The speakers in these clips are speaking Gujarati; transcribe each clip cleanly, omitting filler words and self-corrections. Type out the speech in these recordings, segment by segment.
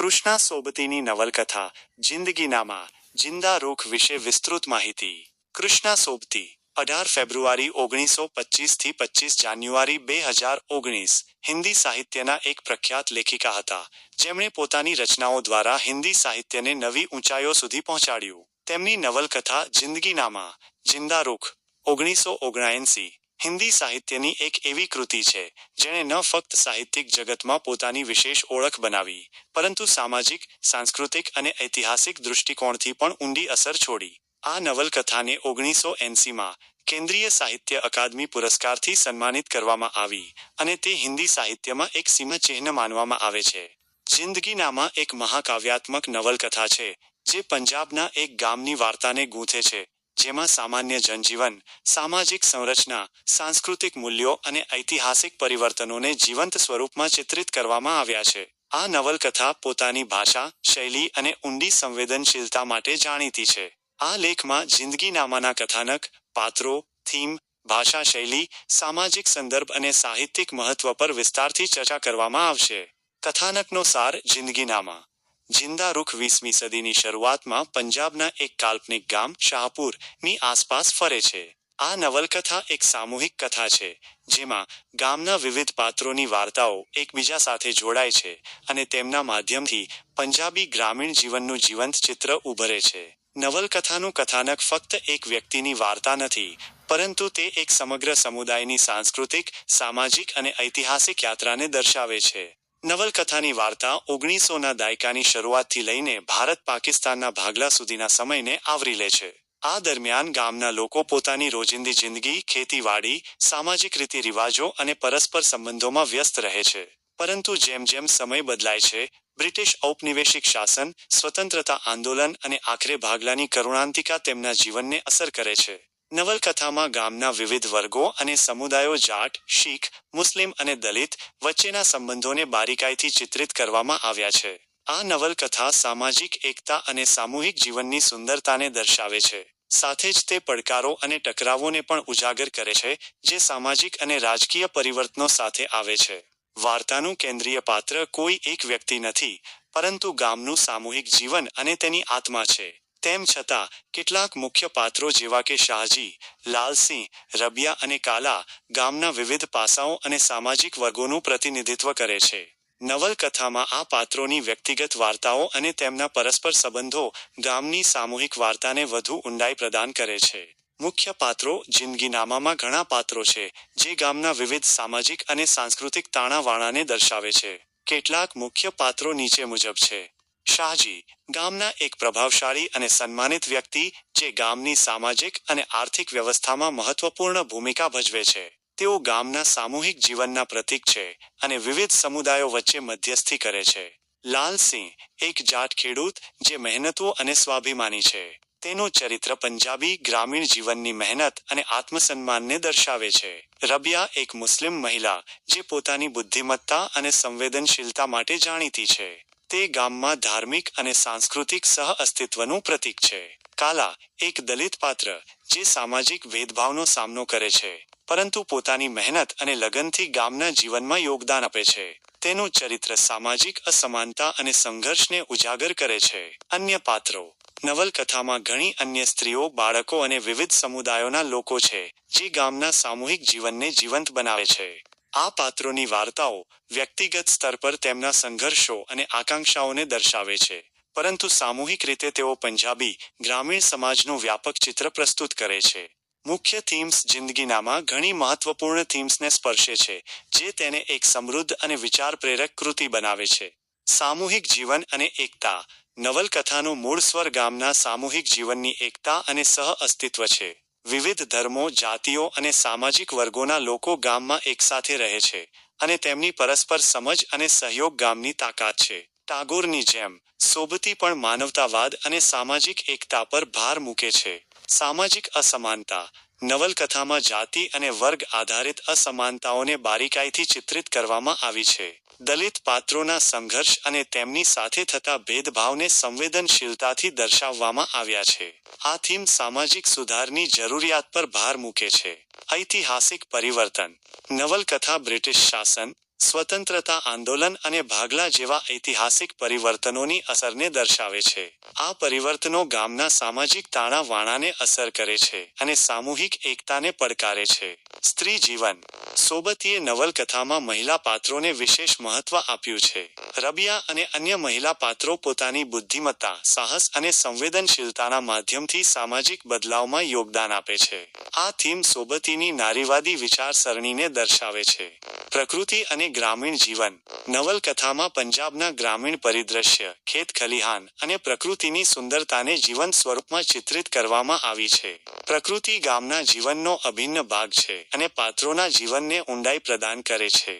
કૃષ્ણા સોબતીની નવલકથા જિંદગીનામા જિંદા રૂખ વિશે વિસ્તૃત માહિતી. કૃષ્ણા સોબતી 18 ફેબ્રુઆરી 1925 થી 25 જાન્યુઆરી 2019 હિન્દી સાહિત્યના એક પ્રખ્યાત લેખિકા હતા, જેમણે પોતાની રચનાઓ દ્વારા હિન્દી સાહિત્યને નવી ઊંચાઈઓ સુધી પહોંચાડ્યું. તેમની નવલકથા જિંદગીનામા જિંદા રૂખ 1979 હિન્દી સાહિત્યની એક એવી કૃતિ છે જેણે ન ફક્ત સાહિત્યિક જગતમાં પોતાની વિશેષ ઓળખ બનાવી, પરંતુ સામાજિક, સાંસ્કૃતિક અને ઐતિહાસિક દૃષ્ટિકોણથી પણ ઊંડી અસર છોડી. આ નવલકથાને 1980માં કેન્દ્રીય સાહિત્ય અકાદમી પુરસ્કારથી સન્માનિત કરવામાં આવી અને તે હિન્દી સાહિત્યમાં એક સીમાચિહ્ન માનવામાં આવે છે. જિંદગીનામા એક મહાકાવ્યાત્મક નવલકથા છે જે પંજાબના એક ગામની વાર્તાને ગૂંથે છે, જેમાં સામાન્ય જનજીવન, સામાજિક સંરચના, સાંસ્કૃતિક મૂલ્યો અને ઐતિહાસિક પરિવર્તનોને જીવંત સ્વરૂપમાં ચિત્રિત કરવામાં આવ્યા છે. આ નવલકથા પોતાની ભાષા, શૈલી અને ઊંડી સંવેદનશીલતા માટે જાણીતી છે. આ લેખમાં જિંદગીનામાના કથાનક, પાત્રો, થીમ, ભાષા શૈલી, સામાજિક સંદર્ભ અને સાહિત્યિક મહત્વ પર વિસ્તારથી ચર્ચા કરવામાં આવશે. કથાનકનો સાર. જિંદગીનામા જિંદા રૂખ 20મી સદીની શરૂઆતમાં પંજાબના એક કાલ્પનિક ગામ શાહપુર ની આસપાસ ફરે છે. આ નવલકથા એક સામૂહિક કથા છે, જેમાં ગામના વિવિધ પાત્રોની વાર્તાઓ એકબીજા સાથે જોડાય છે અને તેમના માધ્યમથી પંજાબી ગ્રામીણ જીવનનું જીવંત ચિત્ર ઉભરે છે. નવલકથાનું કથાનક ફક્ત એક વ્યક્તિની વાર્તા નથી, પરંતુ તે એક સમગ્ર સમુદાયની સાંસ્કૃતિક, સામાજિક અને ઐતિહાસિક યાત્રાને દર્શાવે છે. નવલકથાની વાર્તા 1900ના દાયકાની શરૂઆતથી લઈને ભારત-પાકિસ્તાનના ભાગલા સુધીના સમયને આવરી લે છે. આ દરમિયાન ગામના લોકો પોતાની રોજિંદી જિંદગી, ખેતીવાડી, સામાજિક રીતિ-રિવાજો અને પરસ્પર સંબંધોમાં વ્યસ્ત રહે છે. પરંતુ જેમ જેમ સમય બદલાય છે, બ્રિટિશ ઔપનિવેશિક શાસન, સ્વતંત્રતા આંદોલન અને આખરે ભાગલાની કરુણાંતિકા તેમના જીવનને અસર કરે છે. નવલકથામાં ગામના વિવિધ વર્ગો અને સમુદાયો જાટ, શીખ, મુસ્લિમ અને દલિત વચ્ચેના સંબંધોને બારીકાઈથી ચિત્રિત કરવામાં આવ્યા છે. આ નવલકથા સામાજિક એકતા અને સામૂહિક જીવનની સુંદરતાને દર્શાવે છે. સાથે જ તે પડકારો અને ટકરાવોને પણ ઉજાગર કરે છે જે સામાજિક અને રાજકીય પરિવર્તનો સાથે આવે છે. વાર્તાનું કેન્દ્રીય પાત્ર કોઈ એક વ્યક્તિ નથી, પરંતુ ગામનું સામૂહિક જીવન અને તેની આત્મા છે. તેમ છતાં, કેટલાક મુખ્ય પાત્રો જેવા કે શાહજી, લાલસિંહ, રબિયા અને કાલા ગામના વિવિધ પાસાઓ અને સામાજિક વર્ગોનું પ્રતિનિધિત્વ કરે છે. નવલકથામાં આ પાત્રોની વ્યક્તિગત વાર્તાઓ અને તેમના પરસ્પર સંબંધો ગામની સામૂહિક વાર્તાને વધુ ઊંડાઈ પ્રદાન કરે છે. મુખ્ય પાત્રો. જિંદગીનામામાં ઘણા પાત્રો છે જે ગામના વિવિધ સામાજિક અને સાંસ્કૃતિક તાણાવાણાને દર્શાવે છે. કેટલાક મુખ્ય પાત્રો નીચે મુજબ છે. શાહજી, ગામના એક પ્રભાવશાળી અને સન્માનિત વ્યક્તિ જે ગામની સામાજિક અને આર્થિક વ્યવસ્થામાં મહત્વપૂર્ણ ભૂમિકા ભજવે છે. તેઓ ગામના સામૂહિક જીવનના પ્રતીક છે અને વિવિધ સમુદાયો વચ્ચે મધ્યસ્થી કરે છે. લાલસિંહ, એક જાટ ખેડૂત જે મહેનતુ અને સ્વાભિમાની છે. તેનું ચરિત્ર પંજાબી ગ્રામીણ જીવનની મહેનત અને આત્મસન્માનને દર્શાવે છે. રબિયા, એક મુસ્લિમ મહિલા જે પોતાની બુદ્ધિમત્તા અને સંવેદનશીલતા માટે જાણીતી છે. તે ગામમાં ધાર્મિક અને સાંસ્કૃતિક સહ-અસ્તિત્વનું પ્રતીક છે. કાલા, એક દલિત પાત્ર જે સામાજિક ભેદભાવનો સામનો કરે છે, પરંતુ પોતાની મહેનત અને લગનથી ગામના જીવનમાં યોગદાન આપે છે. તેનું ચરિત્ર સામાજિક અસમાનતા અને સંઘર્ષને ઉજાગર કરે છે. અન્ય પાત્રો. નવલકથામાં ઘણી અન્ય સ્ત્રીઓ, બાળકો અને વિવિધ સમુદાયોના લોકો છે જે ગામના સામૂહિક જીવનને જીવંત બનાવે છે. આ પાત્રોની વાર્તાઓ વ્યક્તિગત સ્તર પર તેમના સંઘર્ષો અને આકાંક્ષાઓને દર્શાવે છે, પરંતુ સામૂહિક રીતે તેઓ પંજાબી ગ્રામીણ સમાજનું વ્યાપક ચિત્ર પ્રસ્તુત કરે છે. મુખ્ય થીમ્સ. જિંદગીનામાં ઘણી મહત્વપૂર્ણ થીમ્સને સ્પર્શે છે જે તેને એક સમૃદ્ધ અને વિચાર-પ્રેરક કૃતિ બનાવે છે. સામૂહિક જીવન અને એકતા. નવલકથાનું મૂળ સ્વર ગામના સામૂહિક જીવનની એકતા અને સહ-અસ્તિત્વ છે. વિવિધ ધર્મો, જાતિઓ અને સામાજિક વર્ગોના લોકો ગામમાં એકસાથે રહે છે અને તેમની પરસ્પર સમજ અને સહયોગ ગામની તાકાત છે. ટાગોરની જેમ, સોબતી પણ માનવતાવાદ અને સામાજિક એકતા પર ભાર મૂકે છે. સામાજિક અસમાનતા. નવલકથામાં જાતિ અને વર્ગ આધારિત અસમાનતાઓને બારીકાઈથી ચિત્રિત કરવામાં આવી છે. દલિત પાત્રોના સંઘર્ષ અને તેમની સાથે થતા ભેદભાવને સંવેદનશીલતાથી દર્શાવવામાં આવ્યા છે. આ થીમ સામાજિક સુધારની જરૂરિયાત પર ભાર મૂકે છે. ઐતિહાસિક પરિવર્તન. નવલકથા બ્રિટિશ શાસન, સ્વતંત્રતા આંદોલન અને ભાગલા જેવા ઐતિહાસિક પરિવર્તનોની અસરને દર્શાવે છે. આ પરિવર્તનો ગામના સામાજિક તાણાવાણાને અસર કરે છે અને સામૂહિક એકતાને પડકારે છે. સ્ત્રી જીવન. સોબતીએ નવલકથામાં મહિલા પાત્રોને વિશેષ મહત્વ આપ્યું છે. રબિયા અને અન્ય મહિલા પાત્રો પોતાની બુદ્ધિમત્તા, સાહસ અને સંવેદનશીલતાના માધ્યમથી સામાજિક બદલાવમાં યોગદાન આપે છે. આ થીમ સોબતીની નારીવાદી વિચારસરણીને દર્શાવે છે. પ્રકૃતિ અને ગ્રામીણ જીવન. નવલકથામાં પંજાબના ગ્રામીણ પરિદૃશ્ય, ખેત ખલિહાન અને પ્રકૃતિની સુંદરતાને જીવંત સ્વરૂપમાં ચિત્રિત કરવામાં આવી છે. પ્રકૃતિ ગામના જીવનનો અભિન્ન ભાગ છે અને પાત્રોના જીવનને ઊંડાઈ પ્રદાન કરે છે.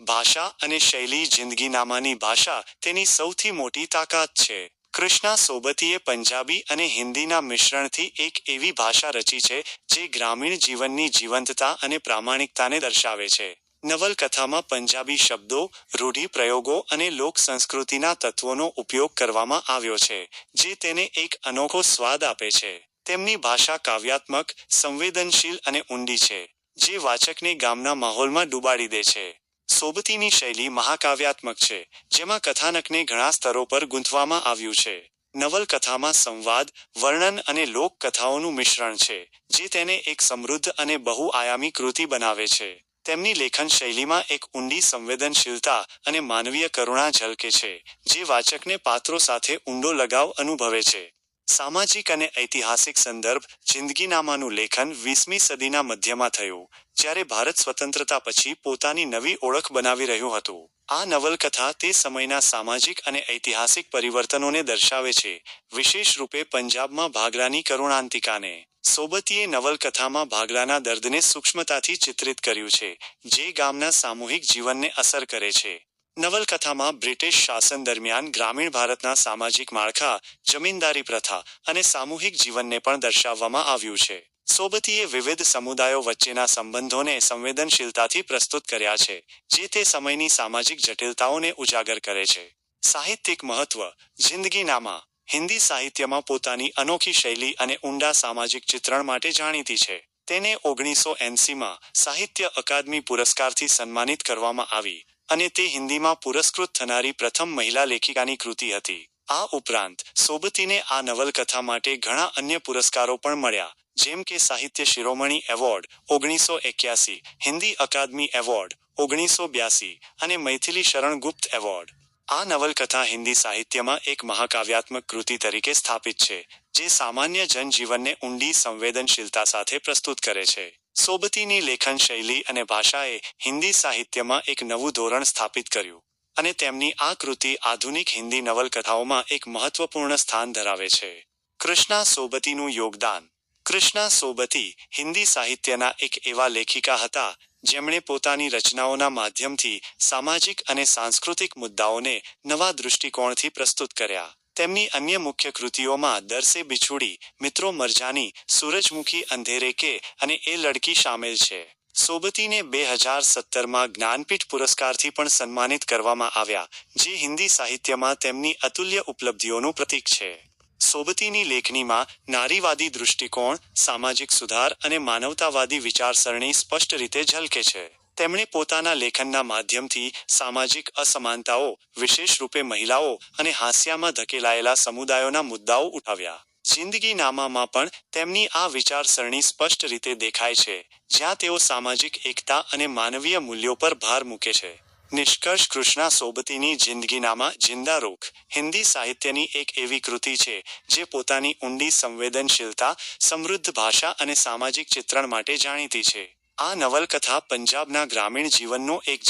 ભાષા અને શૈલી. જિંદગીનામાની ભાષા તેની સૌથી મોટી તાકાત છે. કૃષ્ણા સોબતીએ પંજાબી અને હિન્દીના મિશ્રણથી એક એવી ભાષા રચી છે જે ગ્રામીણ જીવનની જીવંતતા અને પ્રામાણિકતાને દર્શાવે છે. નવલકથામાં પંજાબી શબ્દો, રૂઢિપ્રયોગો અને લોક સંસ્કૃતિના તત્વોનો ઉપયોગ કરવામાં આવ્યો છે, જે તેને એક અનોખો સ્વાદ આપે છે. તેમની ભાષા કાવ્યાત્મક, સંવેદનશીલ અને ઊંડી છે, જે વાચકને ગામના માહોલમાં ડૂબાડી દે છે. સોબતીની શૈલી મહાકાવ્યાત્મક છે, જેમાં કથાનકને ઘણા સ્તરો પર ગૂંથવામાં આવ્યું છે. નવલકથામાં સંવાદ, વર્ણન અને લોકકથાઓનું મિશ્રણ છે, જે તેને એક સમૃદ્ધ અને બહુઆયામી કૃતિ બનાવે છે. તેમની લેખન શૈલીમાં એક ઊંડી સંવેદનશીલતા અને માનવીય કરુણા ઝલકે છે, જે વાચકને પાત્રો સાથે ઊંડો લગાવ અનુભવે છે. સામાજિક અને ઐતિહાસિક સંદર્ભ. જિંદગીનામાનું લેખન 20મી સદીના મધ્યમાં થયું, જ્યારે ભારત સ્વતંત્રતા પછી પોતાની નવી ઓળખ બનાવી રહ્યું હતું. આ નવલકથા તે સમયના સામાજિક અને ઐતિહાસિક પરિવર્તનોને દર્શાવે છે, વિશેષ રૂપે પંજાબમાં ભાગલાની કરુણાંતિકાને. સોબતીએ નવલકથામાં ભાગલાના દર્દને સૂક્ષ્મતાથી ચિત્રિત કર્યું છે, જે ગામના સામૂહિક જીવનને અસર કરે છે. નવલકથામાં બ્રિટિશ શાસન દરમિયાન ગ્રામીણ ભારતના સામાજિક માળખા, જમીનદારી પ્રથા અને સામૂહિક જીવનને પણ દર્શાવવામાં આવ્યું છે. સોબતીએ વિવિધ સમુદાયો વચ્ચેના સંબંધોને સંવેદનશીલતાથી પ્રસ્તુત કર્યા છે, જે તે સમયની સામાજિક જટિલતાઓને ઉજાગર કરે છે. સાહિત્યિક મહત્વ. જિંદગીનામા હિન્દી સાહિત્યમાં પોતાની અનોખી શૈલી અને ઊંડા સામાજિક ચિત્રણ માટે જાણીતી છે. તેને 1980માં સાહિત્ય અકાદમી પુરસ્કારથી સન્માનિત કરવામાં આવી અને તે હિન્દીમાં પુરસ્કૃત થનારી પ્રથમ મહિલા લેખિકાની કૃતિ હતી. આ ઉપરાંત સોબતીને આ નવલકથા માટે ઘણા અન્ય પુરસ્કારો પણ મળ્યા, જેમ કે સાહિત્ય શિરોમણી એવોર્ડ 1981, હિન્દી અકાદમી એવોર્ડ 1982 અને મૈથિલી શરણ ગુપ્ત એવોર્ડ. આ નવલકથા હિન્દી સાહિત્યમાં એક મહાકાવ્યાત્મક કૃતિ તરીકે સ્થાપિત છે, જે સામાન્ય જનજીવનને ઊંડી સંવેદનશીલતા સાથે પ્રસ્તુત કરે છે. સોબતીની લેખન શૈલી અને ભાષાએ હિન્દી સાહિત્યમાં એક નવું ધોરણ સ્થાપિત કર્યું, અને તેમની આ કૃતિ આધુનિક હિન્દી નવલકથાઓમાં એક મહત્વપૂર્ણ સ્થાન ધરાવે છે. કૃષ્ણા સોબતીનું યોગદાન. કૃષ્ણા સોબતી હિન્દી સાહિત્યના એક એવા લેખિકા હતા, જેમણે પોતાની રચનાઓના માધ્યમથી સામાજિક અને સાંસ્કૃતિક મુદ્દાઓને નવા દૃષ્ટિકોણથી પ્રસ્તુત કર્યા. તેમની અન્ય મુખ્ય કૃતિઓમાં દર સે બિછુડી, મિત્રો મરજાની, સૂરજમુખી અંધેરે કે અને એ લડકી શામેલ છે. સોબતીને 2017માં જ્ઞાનપીઠ પુરસ્કારથી પણ સન્માનિત કરવામાં આવ્યા, જે હિન્દી સાહિત્યમાં તેમની અતુલ્ય ઉપલબ્ધિઓનું પ્રતીક છે. સોબતીની લેખનીમાં નારીવાદી દૃષ્ટિકોણ, સામાજિક સુધાર અને માનવતાવાદી વિચારસરણી સ્પષ્ટ રીતે ઝલકે છે. તેમણે પોતાના લેખનના માધ્યમથી સામાજિક અસમાનતાઓ, વિશેષ રૂપે મહિલાઓ અને હાંસિયામાં ધકેલાયેલા સમુદાયોના મુદ્દાઓ ઉઠાવ્યા. જિંદગીનામામાં પણ તેમની આ વિચારસરણી સ્પષ્ટ રીતે દેખાય છે, જ્યાં તેઓ સામાજિક એકતા અને માનવીય મૂલ્યો પર ભાર મૂકે છે. નિષ્કર્ષ. કૃષ્ણા સોબતીની જિંદગીનામા જિંદા રૂખ હિન્દી સાહિત્યની એક એવી કૃતિ છે, જે પોતાની ઊંડી સંવેદનશીલતા, સમૃદ્ધ ભાષા અને સામાજિક ચિત્રણ માટે જાણીતી છે. આ નવલકથા પંજાબના ગ્રામીણ જીવનનો એક